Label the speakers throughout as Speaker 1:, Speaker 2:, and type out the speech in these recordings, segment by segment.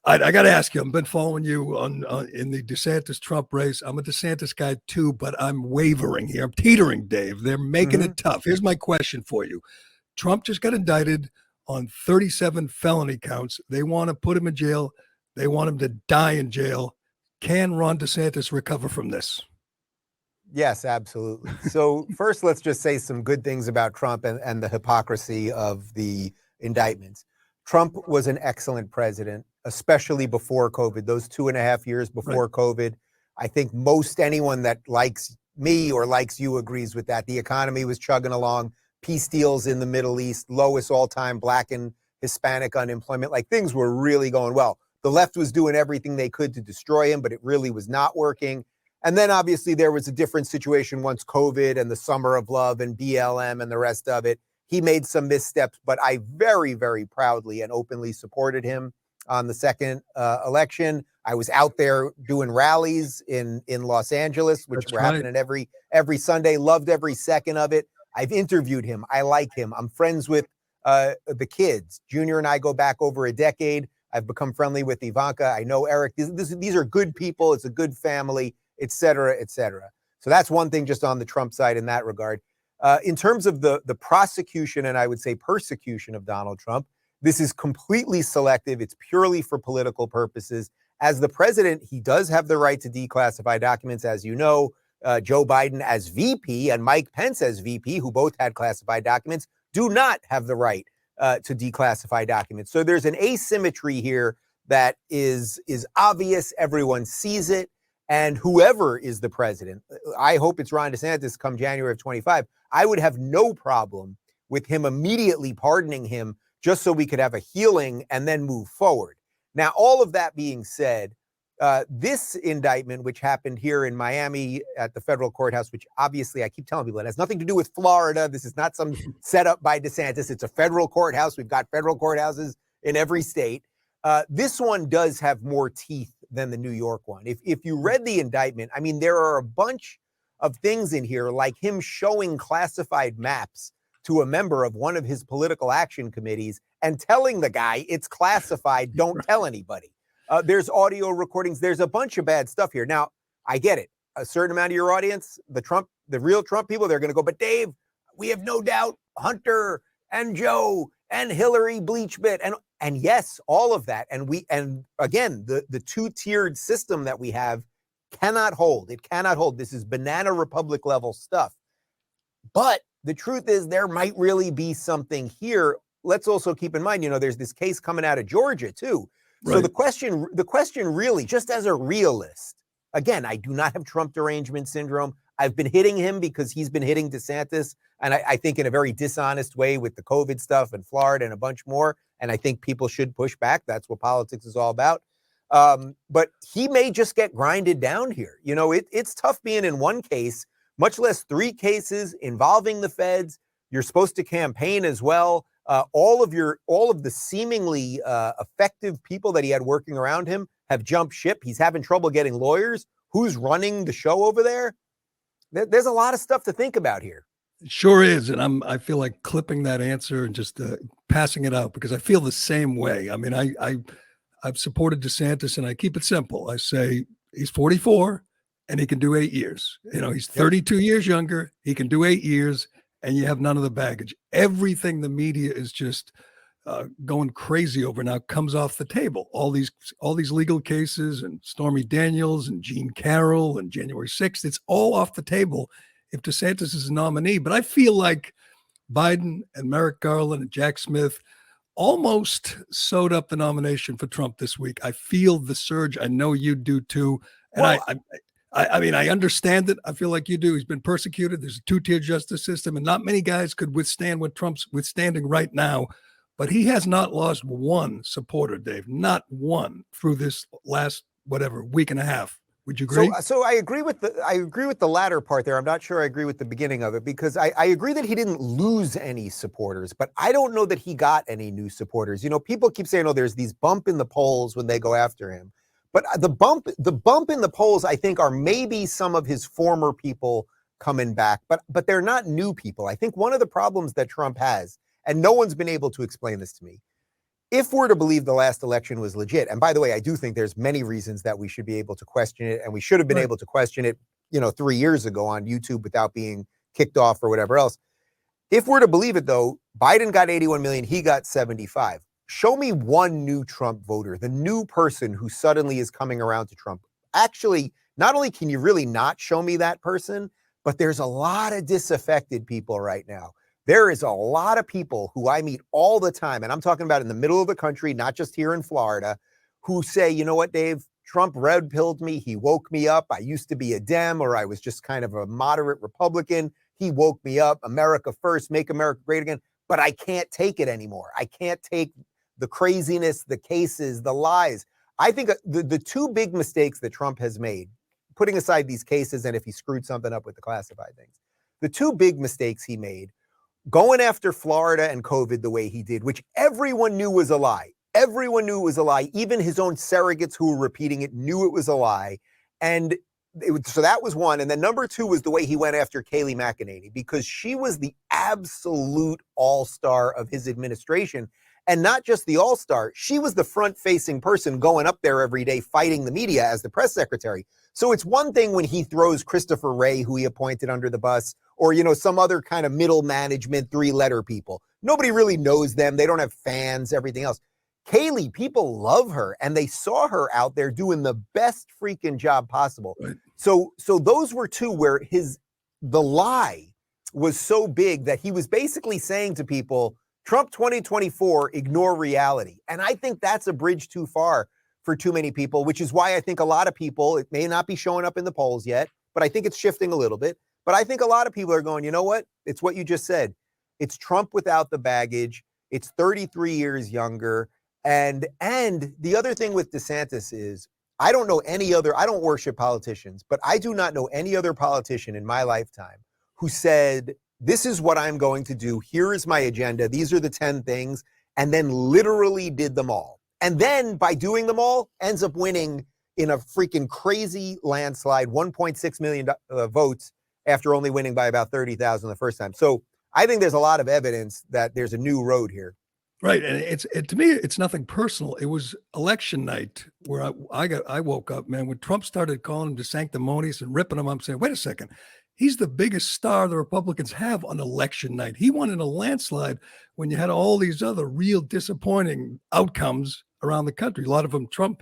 Speaker 1: I got to ask you, I've been following you on in the DeSantis-Trump race. I'm a DeSantis guy too, but I'm wavering here. I'm teetering, Dave. They're making it tough. Here's my question for you. Trump just got indicted on 37 felony counts. They want to put him in jail. They want him to die in jail. Can Ron DeSantis recover from this?
Speaker 2: Yes, absolutely. So first, let's just say some good things about Trump and the hypocrisy of the indictments. Trump was an excellent president, especially before COVID, those 2.5 years before COVID. I think most anyone that likes me or likes you agrees with that. The economy was chugging along, peace deals in the Middle East, lowest all-time Black and Hispanic unemployment, like things were really going well. The left was doing everything they could to destroy him, but it really was not working. And then obviously there was a different situation once COVID and the summer of love and BLM and the rest of it. He made some missteps, but I very, very proudly and openly supported him on the second election. I was out there doing rallies in Los Angeles, which were happening every Sunday. Loved every second of it. I've interviewed him. I like him. I'm friends with the kids. Junior and I go back over a decade. I've become friendly with Ivanka. I know Eric. These are good people. It's a good family, et cetera, et cetera. So that's one thing just on the Trump side in that regard. In terms of the prosecution and I would say persecution of Donald Trump, this is completely selective. It's purely for political purposes. As the president, he does have the right to declassify documents. As you know, Joe Biden as VP and Mike Pence as VP, who both had classified documents, do not have the right to declassify documents. So there's an asymmetry here that is obvious. Everyone sees it. And whoever is the president, I hope it's Ron DeSantis come January of 25, I would have no problem with him immediately pardoning him just so we could have a healing and then move forward. Now, all of that being said, this indictment, which happened here in Miami at the federal courthouse, which obviously I keep telling people it has nothing to do with Florida. This is not some setup by DeSantis. It's a federal courthouse. We've got federal courthouses in every state. This one does have more teeth than the New York one. If you read the indictment, I mean, there are a bunch of things in here, like him showing classified maps to a member of one of his political action committees and telling the guy it's classified, don't tell anybody. There's audio recordings. There's a bunch of bad stuff here. Now, I get it. A certain amount of your audience, the real Trump people, they're going to go, but Dave, we have no doubt Hunter and Joe and Hillary bleach bit. And yes, all of that. And again, the two-tiered system that we have cannot hold. It cannot hold. This is banana republic level stuff. But the truth is there might really be something here. Let's also keep in mind, there's this case coming out of Georgia too. Right. So the question really, just as a realist, again, I do not have Trump derangement syndrome. I've been hitting him because he's been hitting DeSantis. And I think in a very dishonest way with the COVID stuff in Florida and a bunch more. And I think people should push back. That's what politics is all about. But he may just get grinded down here. It's tough being in one case, much less 3 cases involving the feds. You're supposed to campaign as well. All of the seemingly effective people that he had working around him have jumped ship. He's having trouble getting lawyers. Who's running the show over there? There's a lot of stuff to think about here.
Speaker 1: It sure is. And I feel like clipping that answer and just passing it out because I feel the same way. I mean, I've supported DeSantis and I keep it simple. I say he's 44 and he can do 8 years. He's 32 years younger. He can do 8 years and you have none of the baggage. Everything the media is just going crazy over now comes off the table. All these legal cases and Stormy Daniels and Jean Carroll and January 6th, it's all off the table if DeSantis is a nominee. But I feel like Biden and Merrick Garland and Jack Smith almost sewed up the nomination for Trump this week. I feel the surge. I know you do too. And well, I mean, I understand it. I feel like you do. He's been persecuted. There's a 2-tier justice system and not many guys could withstand what Trump's withstanding right now. But he has not lost one supporter, Dave, not one through this last, week and a half. Would you agree?
Speaker 2: So I agree with the latter part there. I'm not sure I agree with the beginning of it because I agree that he didn't lose any supporters, but I don't know that he got any new supporters. People keep saying, there's these bump in the polls when they go after him. But the bump in the polls, I think, are maybe some of his former people coming back, but they're not new people. I think one of the problems that Trump has, and no one's been able to explain this to me, if we're to believe the last election was legit, and by the way, I do think there's many reasons that we should be able to question it, and we should have been able to question it, 3 years ago on YouTube without being kicked off or whatever else. If we're to believe it, though, Biden got 81 million, he got 75. Show me one new Trump voter, the new person who suddenly is coming around to Trump. Actually, not only can you really not show me that person, but there's a lot of disaffected people right now. There is a lot of people who I meet all the time, and I'm talking about in the middle of the country, not just here in Florida, who say, you know what, Dave, Trump red-pilled me. He woke me up. I used to be a Dem, or I was just kind of a moderate Republican. He woke me up. America first, make America great again. But I can't take it anymore. I can't take the craziness, the cases, the lies. I think the two big mistakes that Trump has made, putting aside these cases and if he screwed something up with the classified things, the two big mistakes he made, going after Florida and COVID the way he did, which everyone knew was a lie. Everyone knew it was a lie. Even his own surrogates who were repeating it knew it was a lie. And so that was one. And then number two was the way he went after Kayleigh McEnany, because she was the absolute all-star of his administration. And not just the all-star, she was the front-facing person going up there every day fighting the media as the press secretary. So it's one thing when he throws Christopher Wray, who he appointed, under the bus, or, some other kind of middle management, three-letter people. Nobody really knows them. They don't have fans, everything else. Kayleigh, people love her, and they saw her out there doing the best freaking job possible.
Speaker 1: Right.
Speaker 2: So those were two where the lie was so big that he was basically saying to people, Trump 2024, ignore reality. And I think that's a bridge too far for too many people, which is why I think a lot of people, it may not be showing up in the polls yet, but I think it's shifting a little bit. But I think a lot of people are going, you know what? It's what you just said. It's Trump without the baggage. It's 33 years younger. And the other thing with DeSantis is, I don't worship politicians, but I do not know any other politician in my lifetime who said, this is what I'm going to do. Here is my agenda. These are the 10 things. And then literally did them all. And then by doing them all, ends up winning in a freaking crazy landslide, 1.6 million votes after only winning by about 30,000 the first time. So I think there's a lot of evidence that there's a new road here.
Speaker 1: Right. And to me, it's nothing personal. It was election night where I woke up, man, when Trump started calling him de sanctimonious and ripping him, I'm saying, wait a second. He's the biggest star the Republicans have on election night. He won in a landslide when you had all these other real disappointing outcomes around the country, a lot of them Trump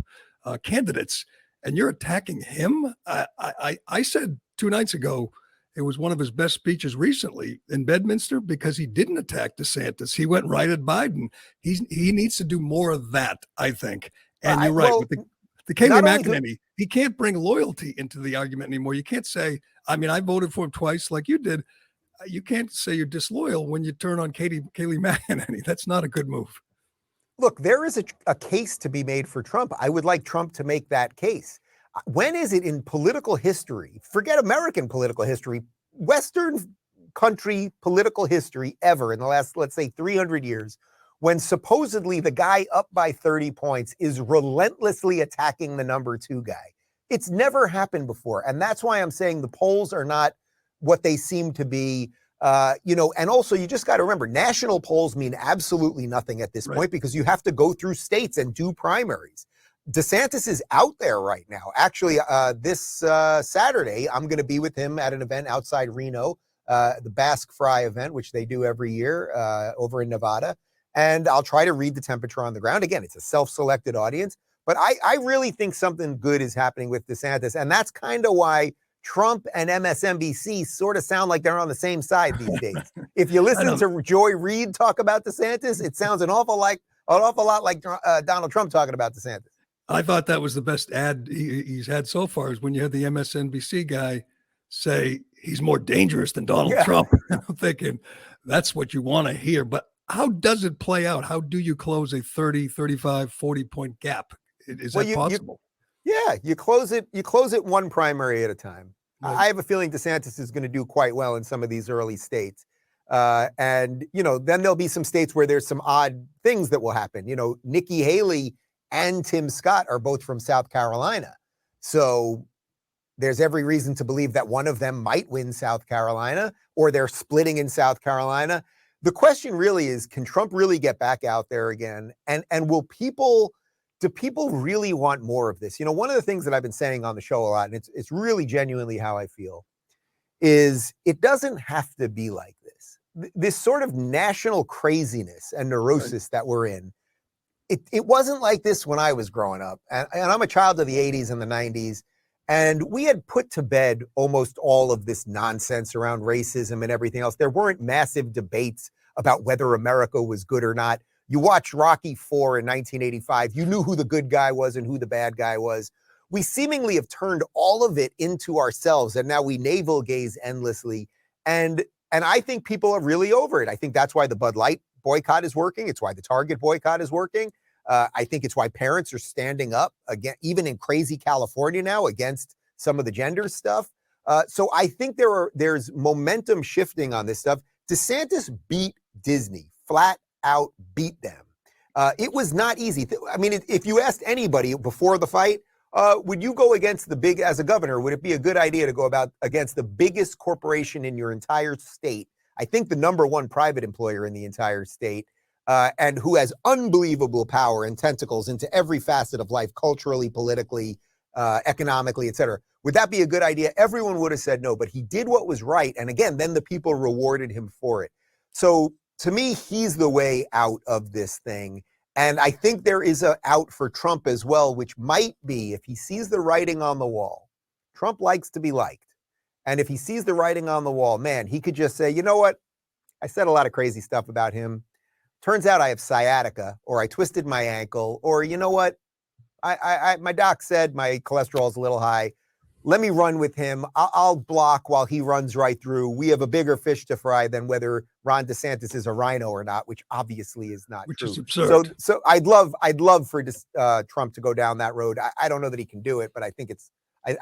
Speaker 1: candidates, and you're attacking him. I said 2 nights ago, it was one of his best speeches recently in Bedminster because he didn't attack DeSantis. He went right at Biden. He needs to do more of that, I think. And you're right. With the Kayleigh McEnany, he can't bring loyalty into the argument anymore. You can't say, I voted for him twice like you did. You can't say you're disloyal when you turn on Kayleigh McEnany. That's not a good move.
Speaker 2: Look, there is a case to be made for Trump. I would like Trump to make that case. When is it in political history, forget American political history, Western country political history ever in the last, let's say, 300 years, when supposedly the guy up by 30 points is relentlessly attacking the number 2 guy? It's never happened before. And that's why I'm saying the polls are not what they seem to be. And also you just got to remember, national polls mean absolutely nothing at this point because you have to go through states and do primaries. DeSantis is out there right now. Actually, this Saturday, I'm going to be with him at an event outside Reno, the Basque Fry event, which they do every year over in Nevada. And I'll try to read the temperature on the ground. Again, it's a self-selected audience. But I really think something good is happening with DeSantis. And that's kind of why Trump and MSNBC sort of sound like they're on the same side these days. If you listen to Joy Reid talk about DeSantis, it sounds an awful lot like Donald Trump talking about DeSantis.
Speaker 1: I thought that was the best ad he's had so far, is when you had the MSNBC guy say he's more dangerous than Donald Trump. I'm thinking that's what you want to hear. But how does it play out? How do you close a 30, 35, 40-point gap? Is that possible?
Speaker 2: You close it one primary at a time. Right. I have a feeling DeSantis is going to do quite well in some of these early states. And then there'll be some states where there's some odd things that will happen. Nikki Haley and Tim Scott are both from South Carolina. So there's every reason to believe that one of them might win South Carolina, or they're splitting in South Carolina. the question really is, can Trump really get back out there again? And do people really want more of this? You know, one of the things that I've been saying on the show a lot, and it's really genuinely how I feel, is it doesn't have to be like this. This sort of national craziness and neurosis that we're in, it wasn't like this when I was growing up. And I'm a child of the 80s and the 90s. And we had put to bed almost all of this nonsense around racism and everything else. There weren't massive debates about whether America was good or not. You watched Rocky IV in 1985. You knew who the good guy was and who the bad guy was. We seemingly have turned all of it into ourselves, and now we navel gaze endlessly. And I think people are really over it. I think that's why the Bud Light boycott is working. It's why the Target boycott is working. I think it's why parents are standing up again, even in crazy California now, against some of the gender stuff. So I think there's momentum shifting on this stuff. DeSantis beat Disney, flat out beat them. It was not easy. I mean, if you asked anybody before the fight, would you go against as a governor, would it be a good idea to go against the biggest corporation in your entire state? I think the #1 private employer in the entire state, and who has unbelievable power and tentacles into every facet of life, culturally, politically, economically, et cetera. Would that be a good idea? Everyone would have said no, but he did what was right. And again, then the people rewarded him for it. So to me, he's the way out of this thing. And I think there is an out for Trump as well, which might be if he sees the writing on the wall. Trump likes to be liked. And if he sees the writing on the wall, man, he could just say, you know what? I said a lot of crazy stuff about him. Turns out I have sciatica, or I twisted my ankle, or you know what? My doc said my cholesterol is a little high. Let me run with him. I'll block while he runs right through. We have a bigger fish to fry than whether Ron DeSantis is a rhino or not, which obviously is not
Speaker 1: Which
Speaker 2: true.
Speaker 1: is absurd.
Speaker 2: So I'd love for Trump to go down that road. I don't know that he can do it, but I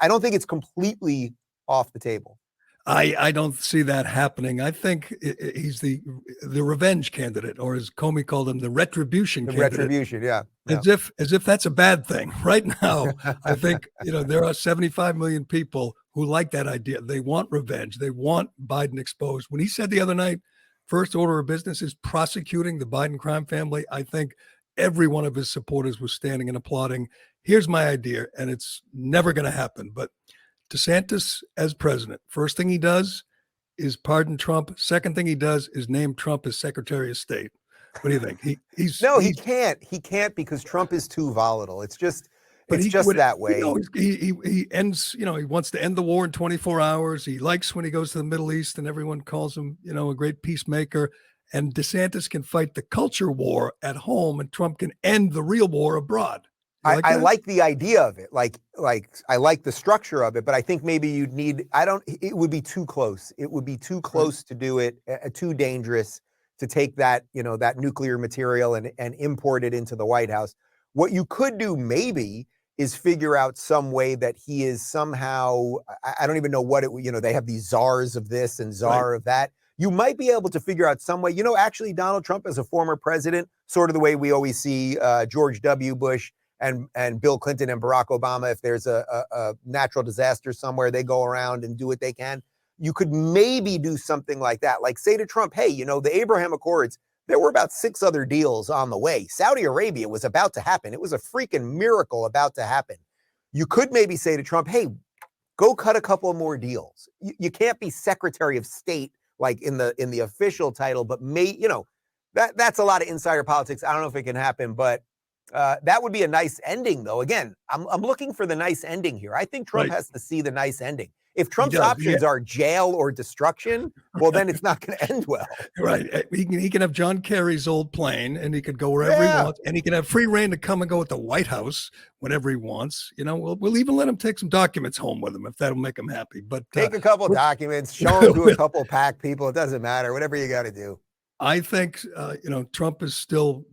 Speaker 2: don't think it's completely off the table.
Speaker 1: I don't see that happening. I think he's the revenge candidate, or as Comey called him, the retribution candidate.
Speaker 2: Retribution, yeah.
Speaker 1: As if that's a bad thing. Right now, I think there are 75 million people who like that idea. They want revenge. They want Biden exposed. When he said the other night, first order of business is prosecuting the Biden crime family, I think every one of his supporters was standing and applauding. Here's my idea, and it's never going to happen, but DeSantis as president, first thing he does is pardon Trump. Second thing he does is name Trump as Secretary of State. What do you think? He
Speaker 2: can't. He can't because Trump is too volatile. It's just
Speaker 1: that
Speaker 2: way.
Speaker 1: He ends, he wants to end the war in 24 hours. He likes when he goes to the Middle East and everyone calls him, a great peacemaker. And DeSantis can fight the culture war at home and Trump can end the real war abroad.
Speaker 2: I like the idea of it. Like I like the structure of it, but I think maybe it would be too close. It would be too close to do it, too dangerous to take that, that nuclear material and import it into the White House. What you could do maybe is figure out some way that he is somehow, I don't even know what they have these czars of this and czar of that. You might be able to figure out some way, actually Donald Trump as a former president, sort of the way we always see George W. Bush and Bill Clinton and Barack Obama, if there's a natural disaster somewhere, they go around and do what they can. You could maybe do something like that. Like say to Trump, hey, the Abraham Accords, there were about 6 other deals on the way. Saudi Arabia was about to happen. It was a freaking miracle about to happen. You could maybe say to Trump, hey, go cut a couple more deals. You can't be Secretary of State like in the official title, but that's a lot of insider politics. I don't know if it can happen, but that would be a nice ending, though. Again, I'm looking for the nice ending here. I think Trump has to see the nice ending. If Trump's options are jail or destruction, well, then it's not going to end well.
Speaker 1: Right. He can have John Kerry's old plane, and he could go wherever he wants, and he can have free reign to come and go at the White House whenever he wants. We'll even let him take some documents home with him if that'll make him happy. But
Speaker 2: take a couple documents, show him to a couple PAC people. It doesn't matter. Whatever you got to do.
Speaker 1: I think, Trump is still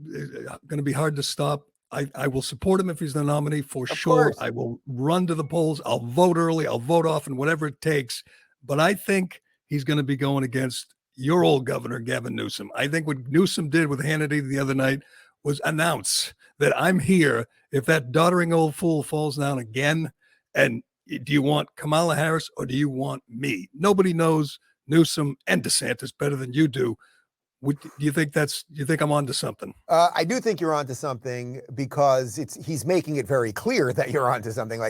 Speaker 1: going to be hard to stop. I will support him if he's the nominee for sure.
Speaker 2: Course.
Speaker 1: I will run to the polls. I'll vote early. I'll vote often, whatever it takes. But I think he's going to be going against your old governor, Gavin Newsom. I think what Newsom did with Hannity the other night was announce that I'm here if that doddering old fool falls down again. And do you want Kamala Harris or do you want me? Nobody knows Newsom and DeSantis better than you do. Do you think I'm onto something?
Speaker 2: I do think you're onto something because he's making it very clear that you're onto something.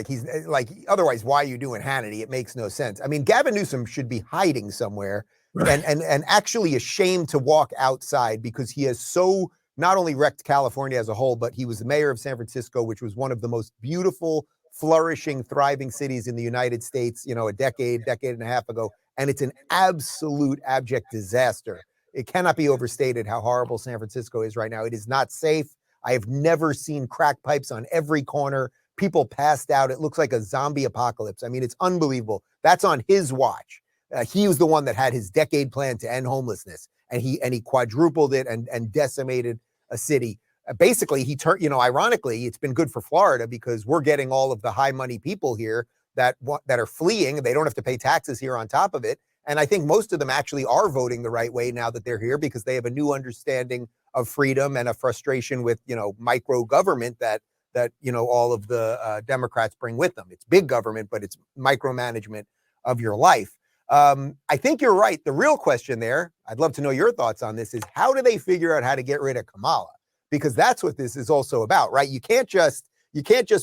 Speaker 2: Otherwise, why are you doing Hannity? It makes no sense. I mean, Gavin Newsom should be hiding somewhere
Speaker 1: Right.
Speaker 2: and actually ashamed to walk outside because he has so not only wrecked California as a whole, but he was the mayor of San Francisco, which was one of the most beautiful, flourishing, thriving cities in the United States, a decade and a half ago. And it's an absolute abject disaster. It cannot be overstated how horrible San Francisco is right now. It is not safe. I have never seen crack pipes on every corner. People passed out. It looks like a zombie apocalypse. I mean, it's unbelievable. That's on his watch. He was the one that had his decade plan to end homelessness, and he quadrupled it and decimated a city. Basically, he turned, ironically, it's been good for Florida because we're getting all of the high money people here that are fleeing. They don't have to pay taxes here on top of it. And I think most of them actually are voting the right way now that they're here because they have a new understanding of freedom and a frustration with, micro government that all of the Democrats bring with them. It's big government, but it's micromanagement of your life. I think you're right. The real question there, I'd love to know your thoughts on this, is how do they figure out how to get rid of Kamala? Because that's what this is also about, right? You can't just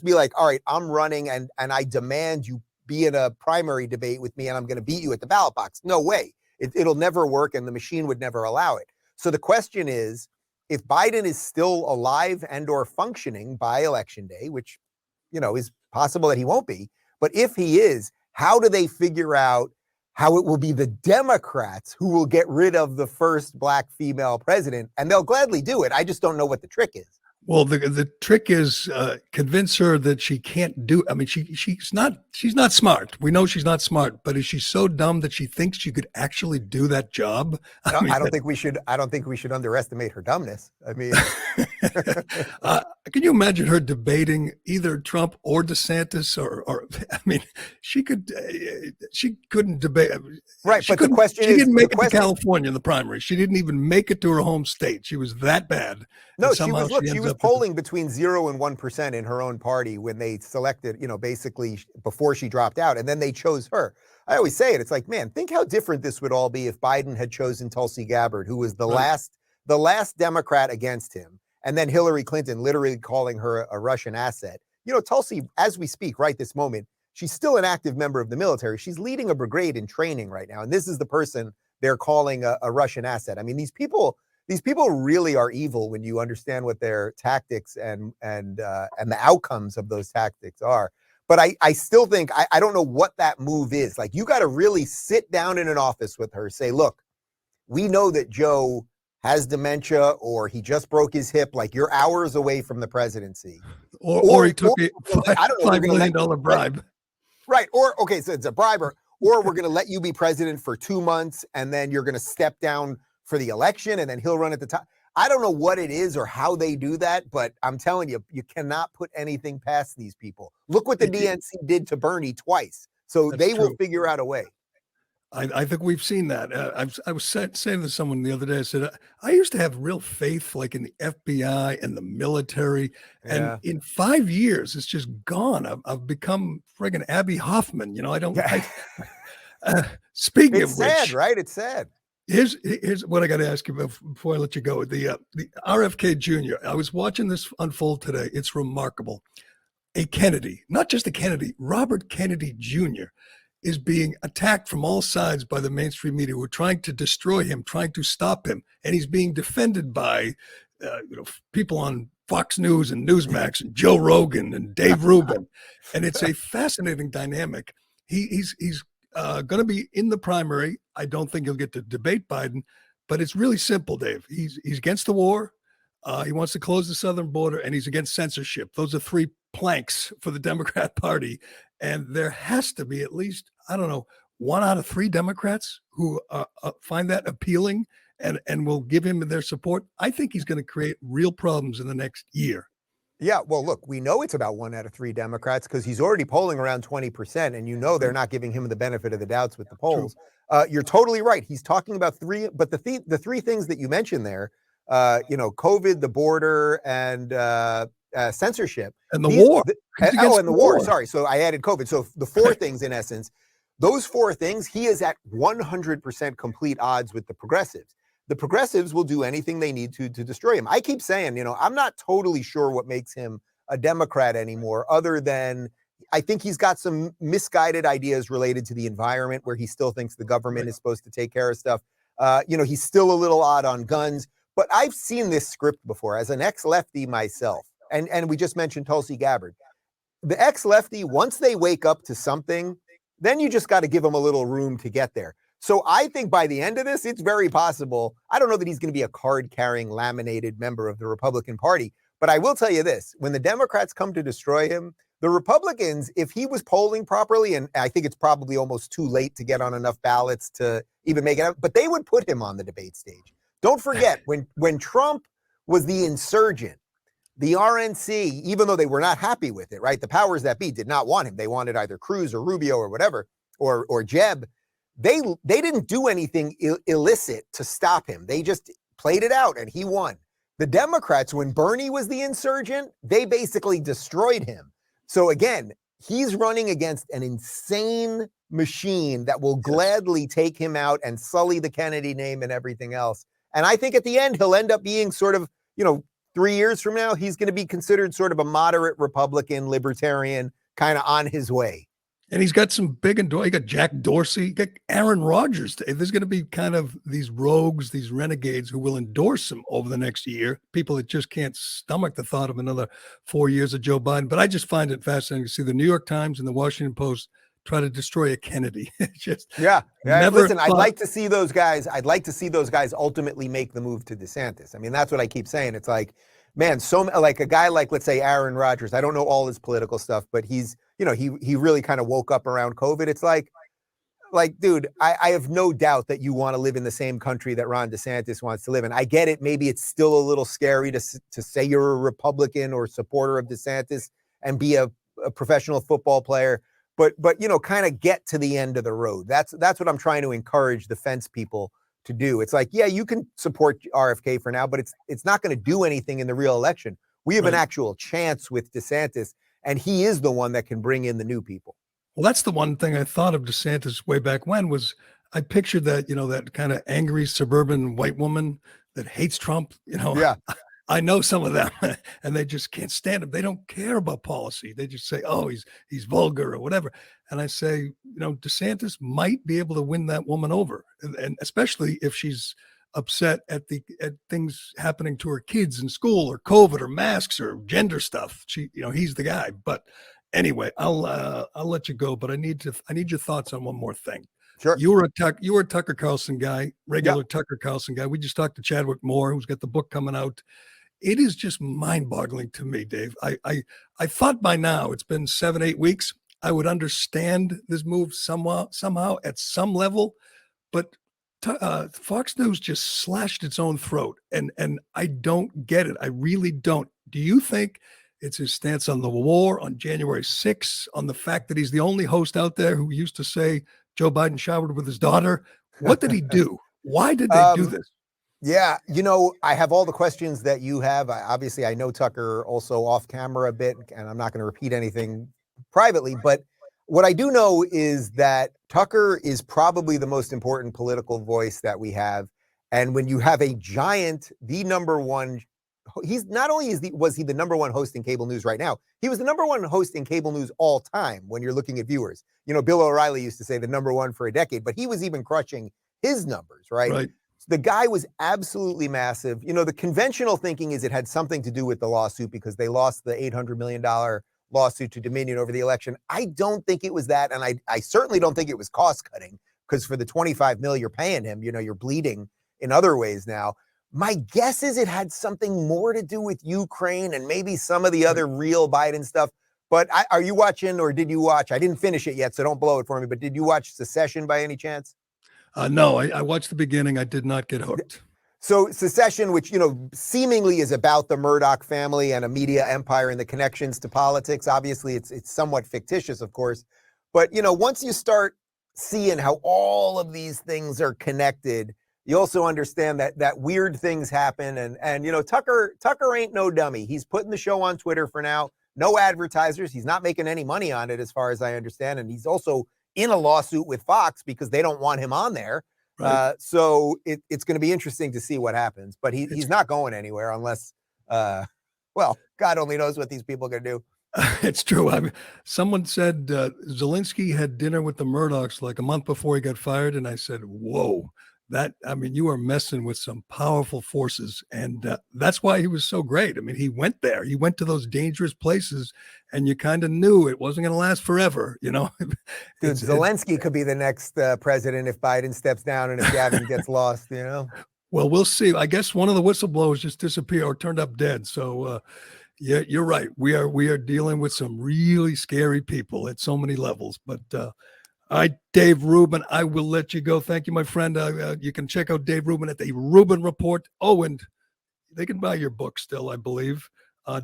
Speaker 2: be like, all right, I'm running and I demand you be in a primary debate with me and I'm going to beat you at the ballot box. No way. It'll never work and the machine would never allow it. So the question is, if Biden is still alive and or functioning by election day, which, is possible that he won't be, but if he is, how do they figure out how it will be the Democrats who will get rid of the first Black female president? And they'll gladly do it. I just don't know what the trick is.
Speaker 1: Well, the trick is convince her that she can't do. I mean, she's not smart. We know she's not smart, but is she so dumb that she thinks she could actually do that job?
Speaker 2: I don't think we should underestimate her dumbness. I mean,
Speaker 1: can you imagine her debating either Trump or DeSantis? Or I mean, she couldn't debate.
Speaker 2: Right, but the question is,
Speaker 1: she didn't make it to California in the primary. She didn't even make it to her home state. She was that bad.
Speaker 2: No, she was polling between 0 and 1% in her own party when they selected, basically before she dropped out, and then they chose her. I always say it. It's like, man, think how different this would all be if Biden had chosen Tulsi Gabbard, who was the last Democrat against him, and then Hillary Clinton literally calling her a Russian asset. Tulsi, as we speak right this moment, she's still an active member of the military. She's leading a brigade in training right now, and this is the person they're calling a Russian asset. I mean, these people really are evil when you understand what their tactics and the outcomes of those tactics are. But I still think, I don't know what that move is. Like, you got to really sit down in an office with her, say, look, we know that Joe has dementia or he just broke his hip. Like, you're hours away from the presidency.
Speaker 1: Or he took a $5 million bribe.
Speaker 2: Right. Or, okay, so it's a bribe. Or we're going to let you be president for 2 months and then you're going to step down for the election and then he'll run at the top. I don't know what it is or how they do that, but I'm telling you, you cannot put anything past these people. Look what the DNC did to Bernie twice. So they will figure out a way.
Speaker 1: I think we've seen that. I was saying to someone the other day, I said, I used to have real faith like in the FBI and the military. And in 5 years, it's just gone. I've become friggin' Abby Hoffman. Speaking of which.
Speaker 2: It's sad, right? It's sad.
Speaker 1: Here's what I got to ask you before I let you go. The RFK Jr. I was watching this unfold today. It's remarkable. A Kennedy, not just a Kennedy, Robert Kennedy Jr. is being attacked from all sides by the mainstream media who are trying to destroy him, trying to stop him, and he's being defended by people on Fox News and Newsmax and Joe Rogan and Dave Rubin, and it's a fascinating dynamic. He's going to be in the primary. I don't think he'll get to debate Biden, but it's really simple, Dave. He's against the war. He wants to close the southern border, and he's against censorship. Those are 3 planks for the Democrat Party. And there has to be at least, 1 out of 3 Democrats who find that appealing and will give him their support. I think he's going to create real problems in the next year.
Speaker 2: Yeah, well, look, we know it's about 1 out of 3 Democrats because he's already polling around 20%, and they're not giving him the benefit of the doubts with the polls. You're totally right. He's talking about 3, but the 3 things that you mentioned there, COVID, the border, and censorship.
Speaker 1: And the war.
Speaker 2: And the war. Sorry. So I added COVID. So the 4 things, in essence, those 4 things, he is at 100% complete odds with the progressives. the progressives will do anything they need to destroy him. I keep saying, I'm not totally sure what makes him a Democrat anymore, other than I think he's got some misguided ideas related to the environment, where he still thinks the government is supposed to take care of stuff. He's still a little odd on guns, but I've seen this script before as an ex-lefty myself. And we just mentioned Tulsi Gabbard. The ex-lefty, once they wake up to something, then you just got to give them a little room to get there. So I think by the end of this, it's very possible. I don't know that he's going to be a card-carrying, laminated member of the Republican Party, but I will tell you this. When the Democrats come to destroy him, the Republicans, if he was polling properly, and I think it's probably almost too late to get on enough ballots to even make it out, but they would put him on the debate stage. Don't forget, when Trump was the insurgent, the RNC, even though they were not happy with it, right? The powers that be did not want him. They wanted either Cruz or Rubio or whatever, or Jeb. They didn't do anything illicit to stop him. They just played it out and he won. The Democrats, when Bernie was the insurgent, they basically destroyed him. So again, he's running against an insane machine that will gladly take him out and sully the Kennedy name and everything else. And I think at the end, he'll end up being sort of, 3 years from now, he's going to be considered sort of a moderate Republican, libertarian, kind of on his way. And
Speaker 1: he's got some big, he got Jack Dorsey, got Aaron Rodgers. There's going to be kind of these rogues, these renegades who will endorse him over the next year. People that just can't stomach the thought of another 4 years of Joe Biden. But I just find it fascinating to see the New York Times and the Washington Post try to destroy a Kennedy.
Speaker 2: Listen, I'd like to see those guys. I'd like to see those guys ultimately make the move to DeSantis. I mean, that's what I keep saying. It's like, man, like a guy like, let's say, Aaron Rodgers. I don't know all his political stuff, but he's, he really kind of woke up around COVID. It's like, dude, I have no doubt that you want to live in the same country that Ron DeSantis wants to live in. I get it. Maybe it's still a little scary to say you're a Republican or supporter of DeSantis and be a professional football player. But kind of get to the end of the road. That's what I'm trying to encourage the fence people to do. It's like, yeah, you can support RFK for now, but it's not going to do anything in the real election. We have an actual chance with DeSantis, and he is the one that can bring in the new people.
Speaker 1: Well, that's the one thing I thought of DeSantis way back when was I pictured that, that kind of angry suburban white woman that hates Trump,
Speaker 2: Yeah.
Speaker 1: I know some of them and they just can't stand him. They don't care about policy. They just say, oh, he's vulgar or whatever. And I say, DeSantis might be able to win that woman over. And especially if she's upset at things happening to her kids in school or COVID or masks or gender stuff. He's the guy. But anyway, I'll let you go, but I need your thoughts on one more thing.
Speaker 2: Sure.
Speaker 1: You were a Tucker Carlson guy, regular Tucker Carlson guy. We just talked to Chadwick Moore, who's got the book coming out. It is just mind-boggling to me, Dave. I thought by now, it's been 7-8 weeks, I would understand this move somehow at some level, but Fox News just slashed its own throat, and I don't get it. I really don't. Do you think it's his stance on the war, on January 6th, on the fact that he's the only host out there who used to say Joe Biden showered with his daughter? What did he do? Why did they do this?
Speaker 2: Yeah, I have all the questions that you have. Obviously, I know Tucker also off camera a bit, and I'm not going to repeat anything privately. But what I do know is that Tucker is probably the most important political voice that we have. And when you have a giant, the number one, he's not only was he the number one host in cable news right now, he was the number one host in cable news all time when you're looking at viewers. Bill O'Reilly used to say the number one for a decade, but he was even crushing his numbers, right? The guy was absolutely massive. The conventional thinking is it had something to do with the lawsuit because they lost the $800 million lawsuit to Dominion over the election. I don't think it was that. And I certainly don't think it was cost cutting because for the $25 million you're paying him, you're bleeding in other ways now. My guess is it had something more to do with Ukraine and maybe some of the other real Biden stuff. But are you watching or did you watch? I didn't finish it yet, so don't blow it for me. But did you watch Secession by any chance?
Speaker 1: No, I watched the beginning. I did not get hooked.
Speaker 2: So Secession, which, seemingly is about the Murdoch family and a media empire and the connections to politics. Obviously, it's somewhat fictitious, of course. But, once you start seeing how all of these things are connected, you also understand that weird things happen. And Tucker ain't no dummy. He's putting the show on Twitter for now. No advertisers. He's not making any money on it, as far as I understand. And he's also in a lawsuit with Fox because they don't want him on there.
Speaker 1: Right.
Speaker 2: So it's going to be interesting to see what happens. But he's not going anywhere unless, well, God only knows what these people are going to do.
Speaker 1: It's true. I mean, someone said Zelensky had dinner with the Murdochs like a month before he got fired, and I said, "Whoa, I mean, you are messing with some powerful forces," and that's why he was so great. I mean, he went there, he went to those dangerous places, and you kind of knew it wasn't going to last forever, you know.
Speaker 2: Dude, Zelensky could be the next president if Biden steps down and if Gavin gets lost, you know.
Speaker 1: Well, we'll see. I guess one of the whistleblowers just disappeared or turned up dead. So. Yeah, you're right. We are dealing with some really scary people at so many levels. But all right, Dave Rubin, I will let you go. Thank you, my friend. You can check out Dave Rubin at the Rubin Report. Oh, and they can buy your book still, I believe.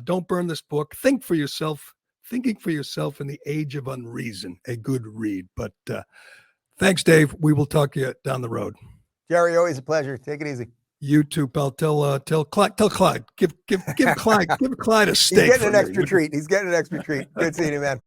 Speaker 1: Don't burn this book. Think for yourself. Thinking for yourself in the age of unreason. A good read. But thanks, Dave. We will talk to you down the road.
Speaker 2: Gerry, always a pleasure. Take it easy.
Speaker 1: You too, pal. Tell Clyde. Give Clyde a steak.
Speaker 2: He's getting an extra treat. He's getting an extra treat. Good seeing you, man.